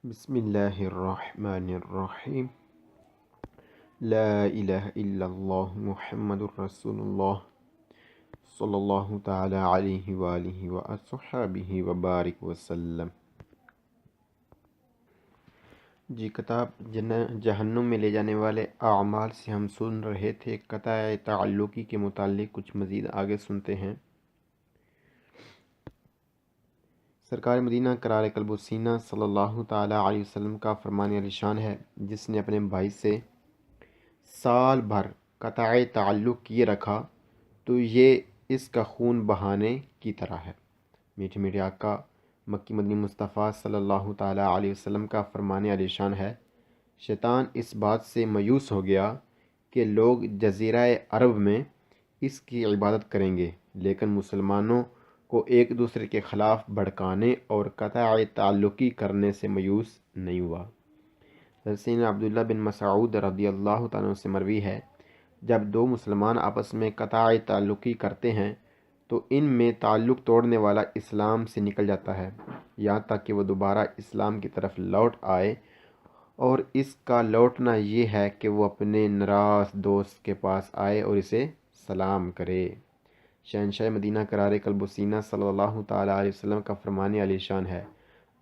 بسم اللہ الرحمن الرحیم لا الہ الا اللہ محمد الرسول اللہ صلی اللہ تعالی علیہ وآلہ وصحبہ وبارک وسلم۔ جی کتاب جہنم میں لے جانے والے اعمال سے ہم سن رہے تھے۔ قطع تعلقی کے متعلق کچھ مزید آگے سنتے ہیں۔ سرکار مدینہ قرار قلب و سینہ صلی اللہ تعالیٰ علیہ وسلم کا فرمان عالیشان ہے، جس نے اپنے بھائی سے سال بھر قطع تعلق کیے رکھا تو یہ اس کا خون بہانے کی طرح ہے۔ میٹھے میٹھے آقا مکی مدنی مصطفیٰ صلی اللہ تعالیٰ علیہ وسلم کا فرمان عالیشان ہے، شیطان اس بات سے مایوس ہو گیا کہ لوگ جزیرہ عرب میں اس کی عبادت کریں گے، لیکن مسلمانوں کو ایک دوسرے کے خلاف بھڑکانے اور قطع تعلقی کرنے سے مایوس نہیں ہوا۔ سیدنا عبداللہ بن مسعود رضی اللہ تعالیٰ عنہ سے مروی ہے، جب دو مسلمان آپس میں قطع تعلقی کرتے ہیں تو ان میں تعلق توڑنے والا اسلام سے نکل جاتا ہے، یہاں تک کہ وہ دوبارہ اسلام کی طرف لوٹ آئے، اور اس کا لوٹنا یہ ہے کہ وہ اپنے ناراض دوست کے پاس آئے اور اسے سلام کرے۔ شہنشاہ مدینہ قرار قلب و سینہ صلی اللہ تعالیٰ علیہ وسلم کا فرمان عالیشان ہے،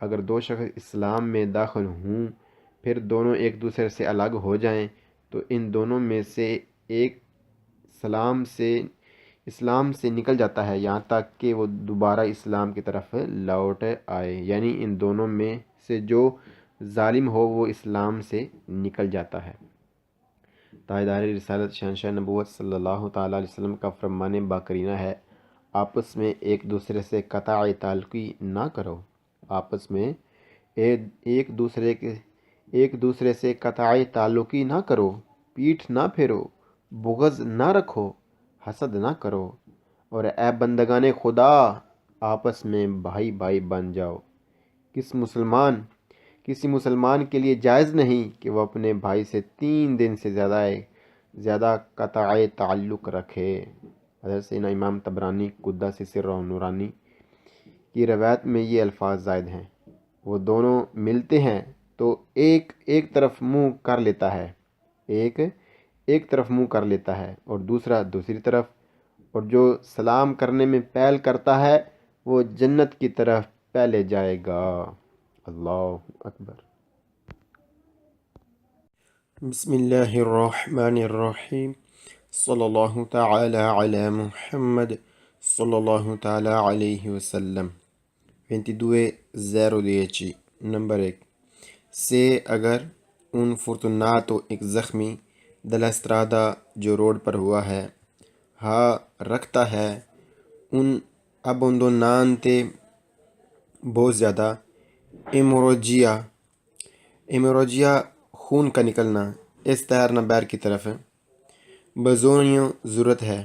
اگر دو شخص اسلام میں داخل ہوں پھر دونوں ایک دوسرے سے الگ ہو جائیں تو ان دونوں میں سے ایک اسلام سے نکل جاتا ہے یہاں تک کہ وہ دوبارہ اسلام کی طرف لوٹ آئے، یعنی ان دونوں میں سے جو ظالم ہو وہ اسلام سے نکل جاتا ہے۔ تاجدار رسالت شہنشاہ نبوت صلی اللہ تعالیٰ علیہ وسلم کا فرمان باقرینہ ہے، آپس میں ایک دوسرے سے قطع تعلقی نہ کرو۔ آپس میں ایک دوسرے سے قطع تعلقی نہ کرو، پیٹھ نہ پھیرو، بغض نہ رکھو، حسد نہ کرو، اور اے بندگان خدا آپس میں بھائی بھائی بن جاؤ۔ کسی مسلمان کے لیے جائز نہیں کہ وہ اپنے بھائی سے 3 دن سے زیادہ قطع تعلق رکھے۔ حضرت سیدنا امام طبرانی قدس سرہ نورانی کی روایت میں یہ الفاظ زائد ہیں، وہ دونوں ملتے ہیں تو ایک طرف منہ کر لیتا ہے، ایک طرف منہ کر لیتا ہے اور دوسرا دوسری طرف، اور جو سلام کرنے میں پہل کرتا ہے وہ جنت کی طرف پہلے جائے گا۔ اللہ اکبر۔ بسم اللہ الرحمن الرحیم صلی اللہ تعالی علی محمد صلی اللہ تعالی علیہ وسلم۔ 22:010 نمبر 1 سے اگر un fortunato ایک زخمی della strada جو روڈ پر ہوا ہے، رکھتا ہے un abbondante بہت زیادہ ایموروجیا خون کا نکلنا، اس تیرنا بیر کی طرف بزونیوں ضرورت ہے،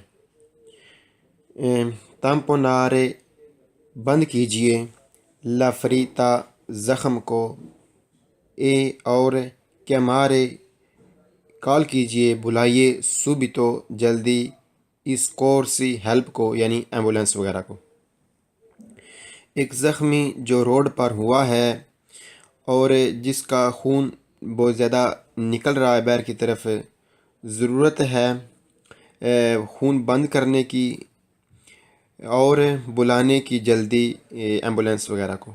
تمپونارے بند کیجئے، لفریتا زخم کو، اور کیمارے کال کیجئے، بلائیے، سوبیتو جلدی، اس کورسی ہیلپ کو یعنی ایمبولینس وغیرہ کو۔ ایک زخمی جو روڈ پر ہوا ہے اور جس کا خون بہت زیادہ نکل رہا ہے بیر کی طرف، ضرورت ہے خون بند کرنے کی اور بلانے کی جلدی ایمبولینس وغیرہ کو۔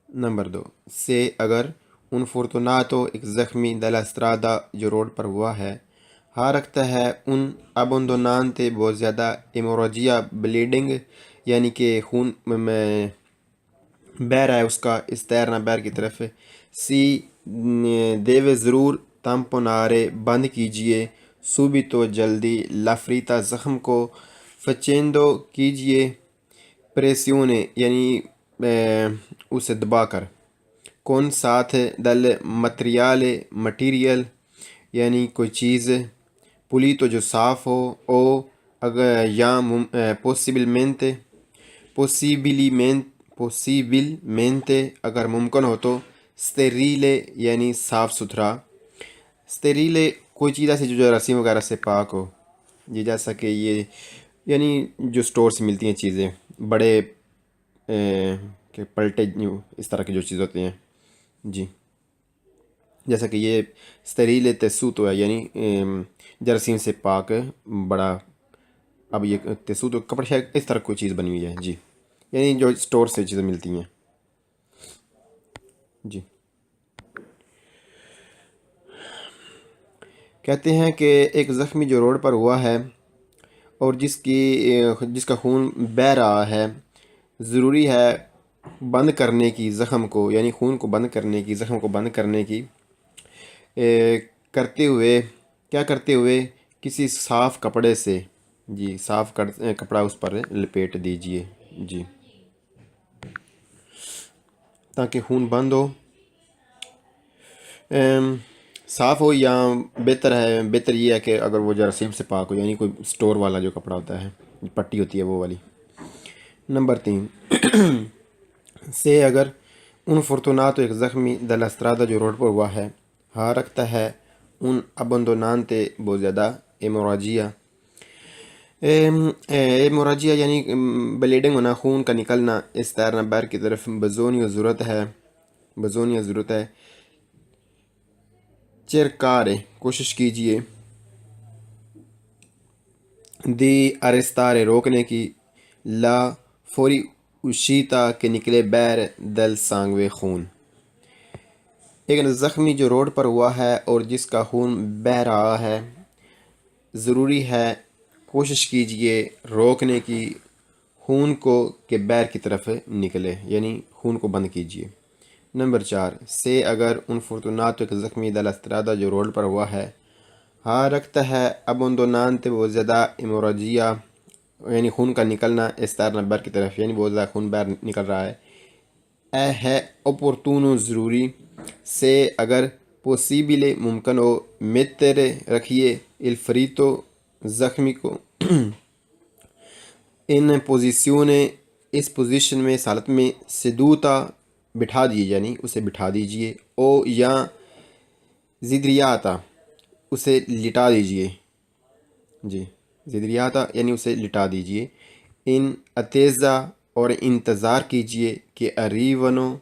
نمبر 2 سے اگر un fortunato ایک زخمی della strada جو روڈ پر ہوا ہے، رکھتا ہے un abbondante بہت زیادہ ایموروجیا بلیڈنگ یعنی کہ خون میں بہ رہا ہے اس کا، اس تیرنا بیر کی طرف، دیوے ضرور، تمپونارے بند کیجئے، سوبیتو جلدی، لفریتا زخم کو، فچیندو کیجئے، پریسیونے یعنی اسے دبا کر، کون ساتھ دل مٹیریل یعنی کوئی چیز، پولیتو جو صاف ہو، او اگر یا پوسیبلمنتے اگر ممکن ہو تو، سٹیریلے یعنی صاف ستھرا، سٹیریلے کوئی چیز ایسی جو جراثیم وغیرہ سے پاک ہو، جی جیسا کہ یہ یعنی جو سٹور سے ملتی ہیں چیزیں بڑے کہ پلٹے اس طرح کی جو چیز ہوتی ہیں، جی۔ جیسا کہ یہ ستریل تسو تو ہے، یعنی جراثیم سے پاک بڑا. اب یہ تسو تو کپڑا شاید اس طرح کوئی چیز بنی ہوئی ہے جی، یعنی جو اسٹور سے چیزیں ملتی ہیں جی. کہتے ہیں کہ ایک زخمی جو روڈ پر ہوا ہے اور جس کا خون بہہ رہا ہے، ضروری ہے بند کرنے کی زخم کو، یعنی خون کو بند کرنے کی، زخم کو بند کرنے کی کرتے ہوئے کیا کرتے ہوئے کسی صاف کپڑے سے جی صاف کپڑا اس پر لپیٹ دیجئے جی، تاکہ خون بند ہو، صاف ہو. یا بہتر یہ ہے کہ اگر وہ جراثیم سے پاک ہو، یعنی کوئی سٹور والا جو کپڑا ہوتا ہے، پٹی ہوتی ہے وہ والی. نمبر 3 سے اگر ان فرتوناتو ایک زخمی دلسترادہ جو روڈ پر ہوا ہے، ہاں رکھتا ہے ان ابندونانتے بہت زیادہ ایموراجیا. ایموراجیا یعنی بلیڈنگ ہونا، خون کا نکلنا، اس تیرنا بیر کی طرف بزونی ضرورت ہے. چرکارے کوشش کیجئے دی ارستارے روکنے کی، لا فوری اشیتا کے نکلے بیر دل سانگوے خون. ایک زخمی جو روڈ پر ہوا ہے اور جس کا خون بہہ رہا ہے، ضروری ہے کوشش کیجئے روکنے کی، خون کو کہ بیر کی طرف نکلے، یعنی خون کو بند کیجئے. نمبر 4 سے اگر ان فرتوناتو ایک زخمی دلسترادہ جو روڈ پر ہوا ہے، ہاں رکھتا ہے ابندونانتے بہت زیادہ ایموراجیا، یعنی خون کا نکلنا، استارنا بیر کی طرف، یعنی بہت زیادہ خون بیر نکل رہا ہے. اے ہے اپورتونو ضروری سے اگر پوسیبلے ممکن ہو، میترے رکھیے الفریتو زخمی کو ان پوزیشنے اس پوزیشن میں، اس حالت میں، سدوتا بٹھا دیجیے، یعنی اسے بٹھا دیجئے، او یا زدریاتا اسے لٹا دیجئے جی، زدریاتا یعنی اسے لٹا دیجئے. ان اتیزہ اور انتظار کیجئے کہ اریونو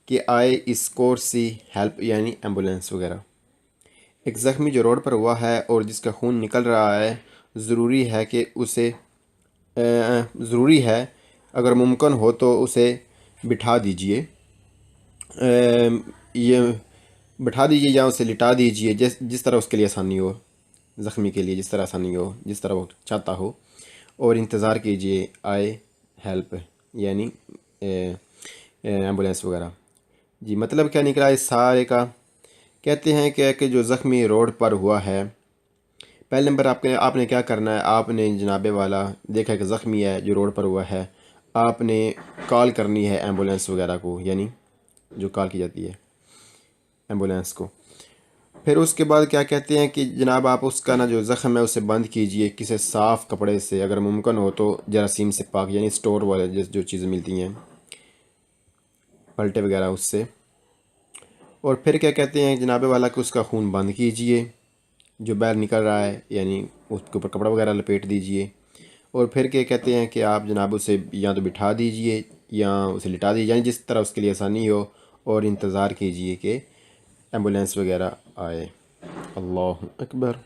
کہ آئے اس کورسی ہیلپ، یعنی ایمبولینس وغیرہ. ایک زخمی جو روڈ پر ہوا ہے اور جس کا خون نکل رہا ہے، ضروری ہے اگر ممکن ہو تو اسے بٹھا دیجئے، یہ بٹھا دیجئے یا اسے لٹا دیجئے، جس طرح اس کے لیے آسانی ہو، زخمی کے لیے جس طرح آسانی ہو، جس طرح وہ چاہتا ہو. اور انتظار کیجئے آئے ہیلپ، یعنی ایمبولینس وغیرہ جی. مطلب کیا نکلا اس سارے کا؟ کہتے ہیں کہ جو زخمی روڈ پر ہوا ہے، پہلے نمبر آپ نے کیا کرنا ہے، آپ نے جناب والا دیکھا کہ زخمی ہے جو روڈ پر ہوا ہے، آپ نے کال کرنی ہے ایمبولینس وغیرہ کو، یعنی جو کال کی جاتی ہے ایمبولینس کو. پھر اس کے بعد کیا کہتے ہیں کہ جناب آپ اس کا جو زخم ہے اسے بند کیجئے کسی صاف کپڑے سے، اگر ممکن ہو تو جراثیم سے پاک، یعنی سٹور والے جو چیزیں ملتی ہیں پلٹے وغیرہ، اس سے. اور پھر کیا کہتے ہیں جناب والا کہ اس کا خون بند کیجئے جو باہر نکل رہا ہے، یعنی اس کے اوپر کپڑا وغیرہ لپیٹ دیجئے. اور پھر کیا کہتے ہیں کہ آپ جناب اسے یا تو بٹھا دیجئے یا اسے لٹا دیجئے، یعنی جس طرح اس کے لیے آسانی ہو، اور انتظار کیجئے کہ ایمبولینس وغیرہ آئے. اللہ اکبر.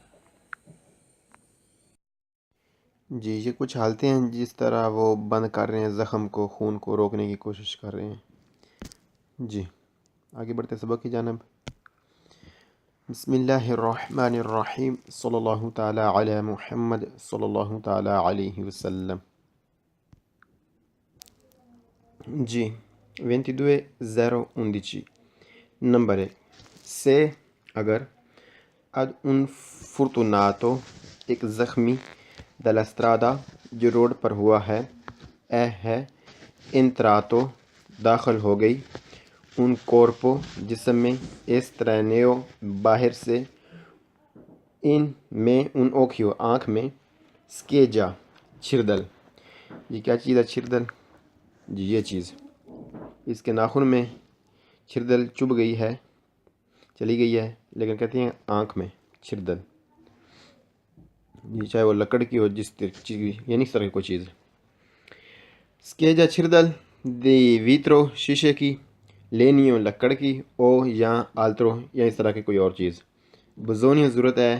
جی یہ کچھ حالتیں ہیں جس طرح وہ بند کر رہے ہیں زخم کو، خون کو روکنے کی کوشش کر رہے ہیں جی. آگے بڑھتے سبق کی جانب. بسم اللہ الرحمن الرحیم، صلی اللہ تعالی علی محمد صلی اللہ تعالی علیہ وسلم. جی 22.011 نمبر 1 سے اگر ad un fortunato ایک زخمی دلسترادہ جو روڈ پر ہوا ہے، ہے انتراتو داخل ہو گئی، ان کورپو جسم میں، ایسترینیو باہر سے، ان میں ان اوکھیو آنکھ میں، سکیجا چھردل. جی کیا چیز ہے چھردل؟ جی یہ چیز، اس کے ناخن میں چھردل چبھ گئی ہے، چلی گئی ہے، لیکن کہتے ہیں آنکھ میں چھردل جی، چاہے وہ لکڑ کی ہو، جس چیز یعنی اس طرح کی کوئی چیز. سکیجا چھردل دی ویترو شیشے کی، لینی ہو لکڑ کی، او یا آلترو یا اس طرح کی کوئی اور چیز۔ بزونی ضرورت ہے،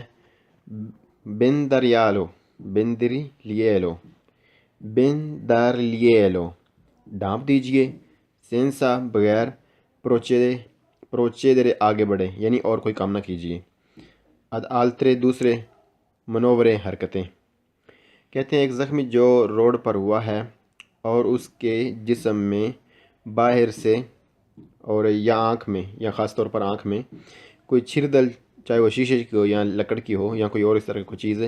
بندریالو، بندری لیلو، بندرلیلو، ڈھانپ دیجئے، سینسا بغیر، پروچیدرے آگے بڑھے، یعنی اور کوئی کام نہ کیجیے۔ اد آلترے دوسرے، منورے حرکتیں۔ کہتے ہیں ایک زخمی جو روڈ پر ہوا ہے اور اس کے جسم میں باہر سے اور یا آنکھ میں یا خاص طور پر آنکھ میں کوئی چھردل، چاہے وہ شیشے کی ہو یا لکڑ کی ہو یا کوئی اور اس طرح کی کوئی چیز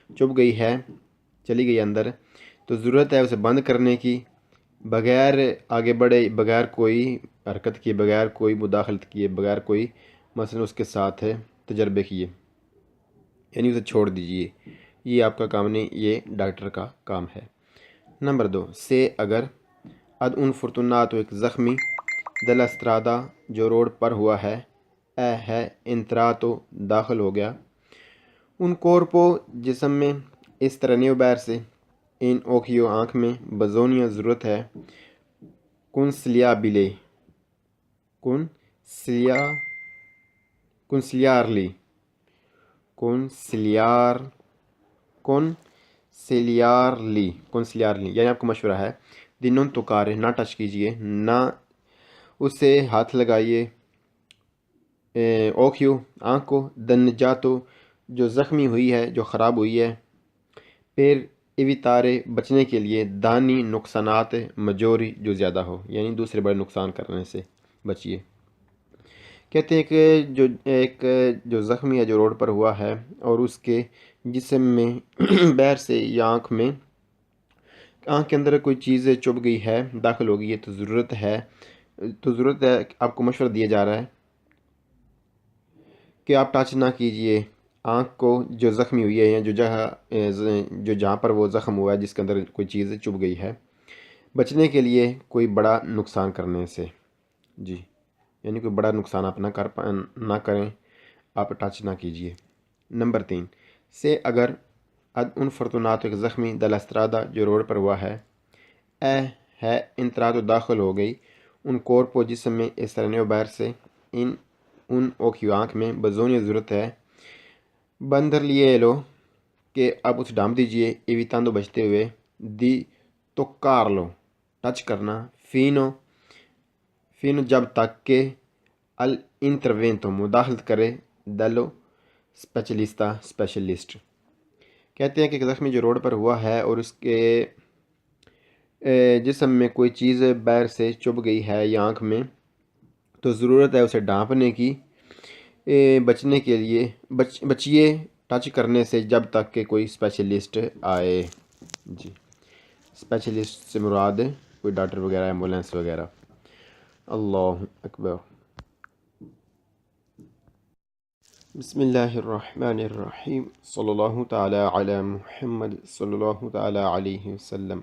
چبھ گئی ہے، چلی گئی اندر، تو ضرورت ہے اسے بند کرنے کی، بغیر آگے بڑھے، بغیر کوئی حرکت کیے، بغیر کوئی مداخلت کیے، بغیر کوئی مثلا اس کے ساتھ تجربے کیے، یعنی اسے چھوڑ دیجئے۔ یہ آپ کا کام نہیں، یہ ڈاکٹر کا کام ہے۔ نمبر 2 سے اگر اد ان فرتوناتو ایک زخمی دل استرادا جو روڈ پر ہوا ہے، ہے انتراتو داخل ہو گیا، ان کورپو جسم میں، اس طرح بیر سے، ان اوکیو آنکھ میں، بزونیا ضرورت ہے، کنسلیابیلے، کنسلیارلی، کنسلیارلی، یعنی آپ کو مشورہ ہے، دی نون توکارے، نہ ٹچ کیجئے، نہ اسے ہاتھ لگائیے، اوکیو آنکھ کو، دنجاتو جو زخمی ہوئی ہے، جو خراب ہوئی ہے، پھر ایویتارے بچنے کے لیے، دانی نقصانات مجوری جو زیادہ ہو، یعنی دوسرے بڑے نقصان کرنے سے بچیے۔ کہتے ہیں کہ جو زخمی ہے جو روڈ پر ہوا ہے اور اس کے جسم میں بیر سے یا آنکھ کے اندر کوئی چیز چبھ گئی ہے، داخل ہو گئی ہے، تو ضرورت ہے آپ کو مشورہ دیا جا رہا ہے کہ آپ ٹچ نہ کیجئے آنکھ کو جو زخمی ہوئی ہے یا جہاں پر وہ زخم ہوا ہے جس کے اندر کوئی چیز چبھ گئی ہے، بچنے کے لیے کوئی بڑا نقصان کرنے سے، جی، یعنی کوئی بڑا نقصان آپ نہ کریں، آپ ٹچ نہ کیجئے۔ نمبر 3 سے اگر اد ان فرتوناتو ایک زخمی دل استرادا جو روڈ پر ہوا ہے، ہے انتراتو داخل ہو گئی، ان کورپو جسم میں، اس طرح بیر سے، ان اوکیو آنکھ میں، بزونی ضرورت ہے، بندر لیے لو کہ اب اسے ڈھانپ دیجئے، ایویتاندو بچتے ہوئے، دی توکار لو ٹچ کرنا، فینو جب تک کہ الانتروینتو مداخلت کرے، دلو اسپیشلسٹ۔ کہتے ہیں کہ ایک زخمی جو روڈ پر ہوا ہے اور اس کے جسم میں کوئی چیز بیر سے چبھ گئی ہے یا آنکھ میں، تو ضرورت ہے اسے ڈھانپنے کی، بچنے کے لیے بچیے ٹچ کرنے سے جب تک کہ کوئی اسپیشلسٹ آئے، جی، اسپیشلسٹ سے مراد کوئی ڈاکٹر وغیرہ، ایمبولینس وغیرہ۔ اللہ اکبر۔ بسم اللہ الرحمن الرحیم، صلی اللہ تعالی علی محمد صلی اللہ تعالی علیہ وسلم۔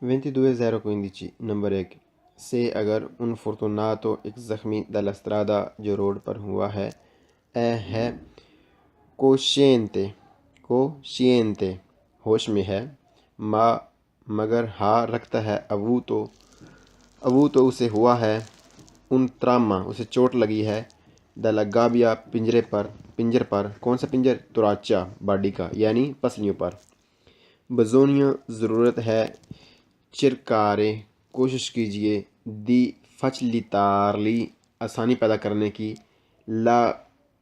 22.015 نمبر 1 سے اگر ان فرتوناتو ایک زخمی دل استرادا جو روڈ پر ہوا ہے، ہے کوشینتے، ہوش میں ہے، مگر ہاں رکھتا ہے، ابو تو اسے ہوا ہے، ان تراما اسے چوٹ لگی ہے، دلا گابیا پنجر پر، کون سا پنجر؟ توراچا باڈی کا، یعنی پسلیوں پر، بزونیوں ضرورت ہے، چرکارے کوشش کیجئے، دی فچلیتارلی آسانی پیدا کرنے کی، لا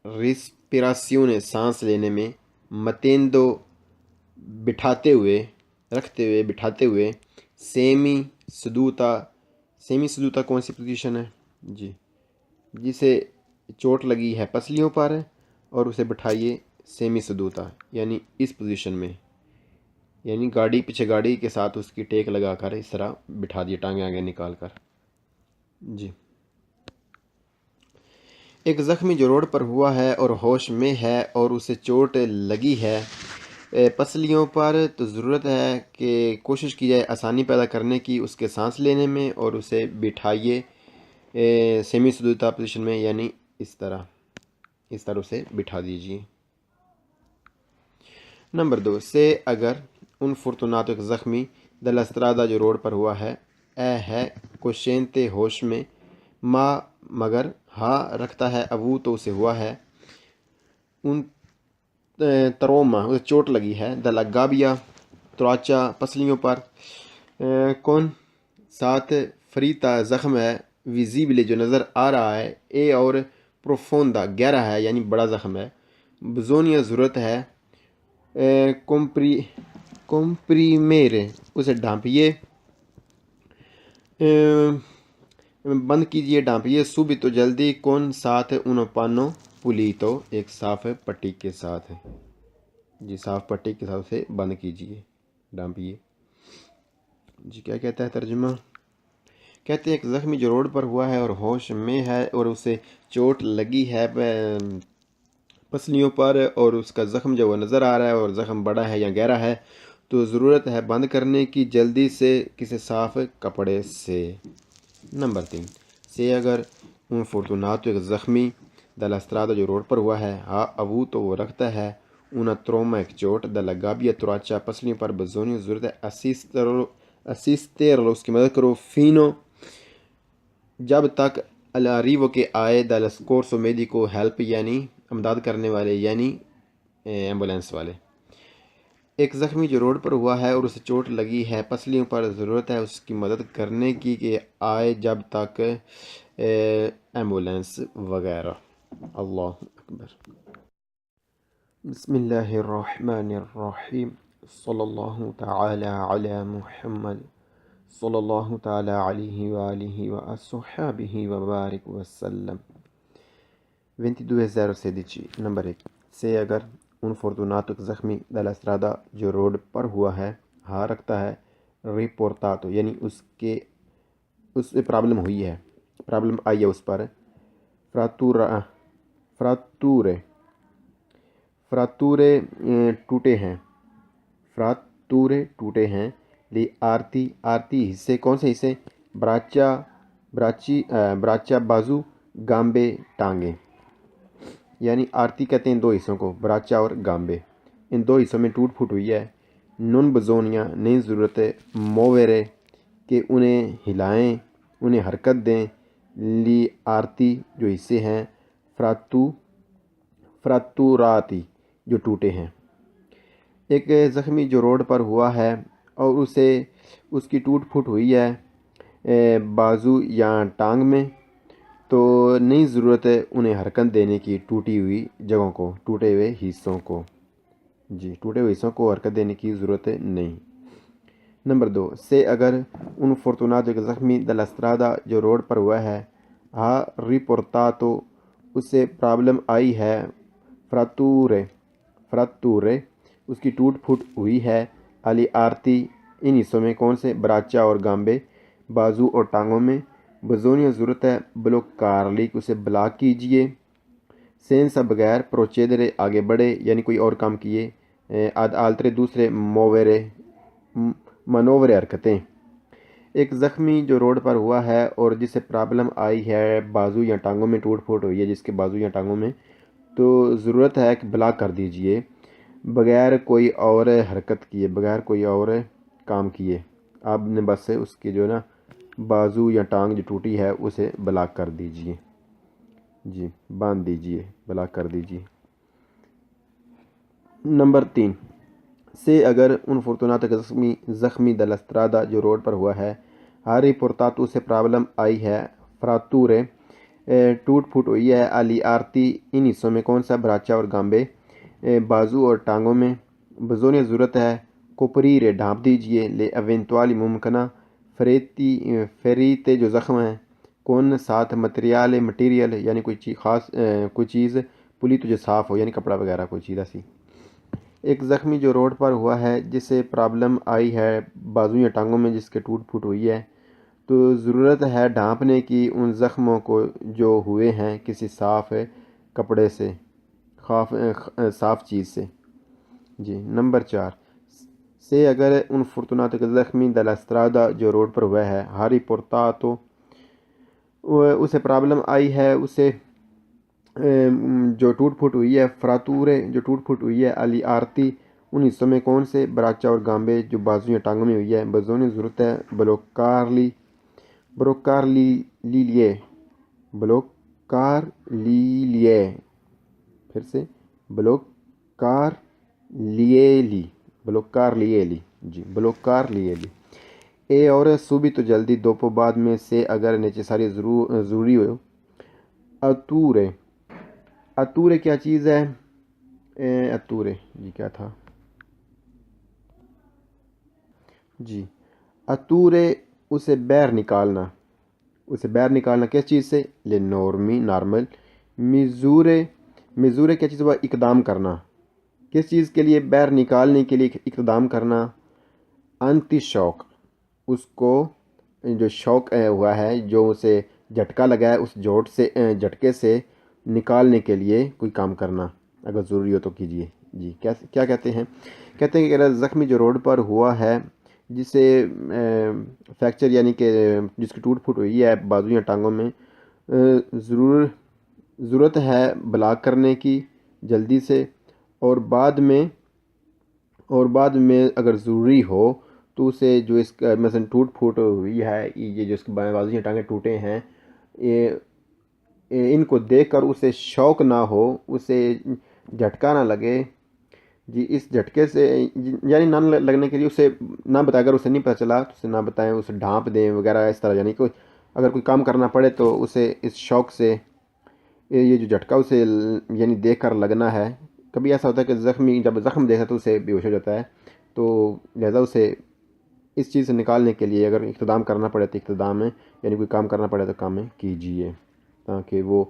ریسپیراسیون سانس لینے میں، متیندو بٹھاتے ہوئے، سیمی سدوتا کون سی پوزیشن ہے؟ جی، جسے چوٹ لگی ہے پسلیوں پر اور اسے بٹھائیے سیمی سدوتا، یعنی اس پوزیشن میں، یعنی پیچھے گاڑی کے ساتھ اس کی ٹیک لگا کر اس طرح بٹھا دیے، ٹانگیں آگے نکال کر، جی۔ ایک زخمی جو روڈ پر ہوا ہے اور ہوش میں ہے اور اسے چوٹ لگی ہے پسلیوں پر، تو ضرورت ہے کہ کوشش کی جائے آسانی پیدا کرنے کی اس کے سانس لینے میں، اور اسے بٹھائیے سیمی سدوتا پوزیشن میں، یعنی اس طرح اسے بٹھا دیجیے۔ نمبر 2 سے اگر ان فرتوناتو ایک زخمی دل استرادا جو روڈ پر ہوا ہے، ہے کوشینتے ہوش میں، ما مگر، ہا رکھتا ہے ابو تو اسے ہوا ہے، ان تروما اسے چوٹ لگی ہے، دلگابیا تراچا پسلیوں پر، کون ساتھ فریتا زخم ہے، ویزیبل جو نظر آ رہا ہے، اے اور پروفوندا گہرا ہے یعنی بڑا زخم ہے، بزونیا ضرورت ہے، کمپریمیرے اسے ڈھانپیے، بند کیجئے ڈھانپیے، صوبی تو جلدی، کون ساتھ انو پانو پولی تو ایک صاف پٹی کے ساتھ، جی صاف پٹی کے ساتھ اسے بند کیجئے ڈھانپیے۔ جی کیا کہتا ہے ترجمہ؟ کہتے ہیں ایک زخمی جو روڈ پر ہوا ہے اور ہوش میں ہے اور اسے چوٹ لگی ہے پسلیوں پر اور اس کا زخم جو وہ نظر آ رہا ہے اور زخم بڑا ہے یا گہرا ہے تو ضرورت ہے بند کرنے کی جلدی سے کسی صاف کپڑے سے۔ نمبر 3 سے اگر un fortunato ایک زخمی dalla strada جو روڈ پر ہوا ہے، ہا ابو تو وہ رکھتا ہے، una trauma ایک چوٹ dalla gabbia تراچا پسلیوں پر، بزونی ضرورت ہے assisterlo اس کی مدد کرو، فینو جب تک الarrivo کے آئے dal soccorso medico ہیلپ یعنی امداد کرنے والے یعنی ایمبولینس والے۔ ایک زخمی جو روڈ پر ہوا ہے اور اسے چوٹ لگی ہے پسلیوں پر، ضرورت ہے اس کی مدد کرنے کی کہ آئے جب تک ایمبولینس وغیرہ۔ اللہ اکبر۔ بسم اللہ الرحمن الرحیم، صلی اللہ تعالی علی محمد صلی اللہ تعالی علیہ وآلہ وصحبہ وبارک وسلم۔ 22.016 نمبر 1 سے اگر un fortunato ایک زخمی dalla strada جو روڈ پر ہوا ہے، ہاں رکھتا ہے riportato یعنی اس سے پرابلم ہوئی ہے، پرابلم آئی ہے اس پر، فراتورے ٹوٹے ہیں، فراتورے ٹوٹے ہیں، لی آرتی حصے، کون سے حصے؟ براچا بازو، گامبے ٹانگیں، یعنی آرتی کہتے ہیں دو حصوں کو، براچا اور گامبے، ان دو حصوں میں ٹوٹ پھوٹ ہوئی ہے۔ نون بزونیا نہیں ضرورت ہے، مویرے کہ انہیں ہلائیں، انہیں حرکت دیں، لی آرتی جو حصے ہیں، فراتوراتی جو ٹوٹے ہیں۔ ایک زخمی جو روڈ پر ہوا ہے اور اس کی ٹوٹ پھوٹ ہوئی ہے بازو یا ٹانگ میں، تو نہیں ضرورت ہے انہیں حرکت دینے کی ٹوٹی ہوئی جگہوں کو، ٹوٹے ہوئے حصوں کو، جی ٹوٹے ہوئے حصوں کو حرکت دینے کی ضرورت نہیں۔ نمبر 2 سے اگر un fortunato ایک زخمی dalla strada جو روڈ پر ہوا ہے، ہا riportato اسے پرابلم آئی ہے، فراتورے اس کی ٹوٹ پھوٹ ہوئی ہے، الی آرتی ان حصوں میں، کون سے؟ براچا اور گامبے، بازو اور ٹانگوں میں، بزونیا ضرورت ہے بلوکارلی اسے بلاک کیجئے، سینسا بغیر، پروچیدرے آگے بڑھے یعنی کوئی اور کام کیے، آد آلترے دوسرے، مویرے منورے حرکتیں۔ ایک زخمی جو روڈ پر ہوا ہے اور جسے پرابلم آئی ہے بازو یا ٹانگوں میں، ٹوٹ پھوٹ ہوئی ہے جس کے بازو یا ٹانگوں میں، تو ضرورت ہے کہ بلاک کر دیجئے بغیر کوئی اور حرکت کیے، بغیر کوئی اور کام کیے، آپ نے بس اس کی جو نا بازو یا ٹانگ جو ٹوٹی ہے اسے بلاک کر دیجئے، جی باندھ دیجئے، بلاک کر دیجئے۔ نمبر 3 سے اگر un fortunato زخمی dalla strada جو روڈ پر ہوا ہے، ہاری پورتاتو سے پرابلم آئی ہے، فراتورے ٹوٹ پھوٹ ہوئی ہے، الی آرتی ان حصوں میں، کون سا؟ براچا اور گامبے، بازو اور ٹانگوں میں، بزونی ضرورت ہے کوپریرے ڈھانپ دیجئے، لے ایونتوالی ممکنہ، فریتے جو زخم ہیں، کون ساتھ؟ مٹیریل یعنی کوئی چیز خاص، کوئی چیز، پولی تو جو صاف ہو یعنی کپڑا وغیرہ کوئی چیز ایسی۔ ایک زخمی جو روڈ پر ہوا ہے جسے پرابلم آئی ہے بازو یا ٹانگوں میں، جس کے ٹوٹ پھوٹ ہوئی ہے، تو ضرورت ہے ڈھانپنے کی ان زخموں کو جو ہوئے ہیں کسی صاف کپڑے سے، صاف چیز سے، جی۔ نمبر 4 سے اگر un fortunato کے زخمی dalla strada جو روڈ پر ہوا ہے، ہاری پورتاتو اسے پرابلم آئی ہے، اسے جو ٹوٹ پھوٹ ہوئی ہے، فراتورے جو ٹوٹ پھوٹ ہوئی ہے، الی آرتی ان حصوں میں، کون سے؟ براچا اور گامبے، جو بازو یا ٹانگوں میں ہوئی ہے، بزونی ضرورت ہے بروکارلی لیے بلوکار لیے، پھر سے بلوکار لیے لی، بلوکار لیے لی، جی بلوکار لیے لی۔ اے اور صوبی تو جلدی دوپو بعد میں سے اگر نیچے ضروری ہو۔ اتورے، اتورے کیا چیز ہے؟ اتورے جی کیا تھا؟ جی اتورے اسے باہر نکالنا، اسے باہر نکالنا کس چیز سے؟ لے نورمی نارمل۔ میزورے، میزورے کیا چیز ہوا؟ اقدام کرنا، کس چیز کے لیے؟ باہر نکالنے کے لیے اقدام کرنا۔ انتی شوق، اس کو جو شوق ہوا ہے، جو اسے جھٹکا لگا ہے، اس جھٹکے سے نکالنے کے لیے کوئی کام کرنا، اگر ضروری ہو تو کیجیے۔ جی کیا کہتے ہیں؟ کہتے ہیں کہ زخمی جو روڈ پر ہوا ہے، جسے فریکچر یعنی کہ جس کی ٹوٹ پھوٹ ہوئی ہے بازو یا ٹانگوں میں، ضرورت ہے بلاغ کرنے کی جلدی سے، اور بعد میں اگر ضروری ہو تو اسے جو اس کا مثلا ٹوٹ پھوٹ ہوئی ہے، یہ جو اس کے بازو یا ٹانگیں ٹوٹے ہیں، ان کو دیکھ کر اسے شوق نہ ہو، اسے جھٹکا نہ لگے، جی اس جھٹکے سے یعنی نہ لگنے کے لیے اسے نہ بتائے، اگر اسے نہیں پتہ چلا تو اسے نہ بتائیں، اسے ڈھانپ دیں وغیرہ اس طرح، یعنی کہ اگر کوئی کام کرنا پڑے تو اسے اس شوق سے یہ جو جھٹکا اسے یعنی دیکھ کر لگنا ہے۔ کبھی ایسا ہوتا ہے کہ زخمی جب زخم دیکھتا ہے تو اسے بے ہوش ہو جاتا ہے، تو لہذا اسے اس چیز سے نکالنے کے لیے اگر اقتدام کرنا پڑے تو اقتدام میں یعنی کوئی کام کرنا پڑے تو کام میں کیجیے، تاکہ وہ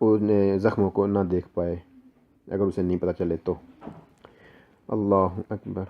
ان زخموں کو نہ دیکھ پائے اگر اسے نہیں پتہ چلے تو۔ اللہ اکبر۔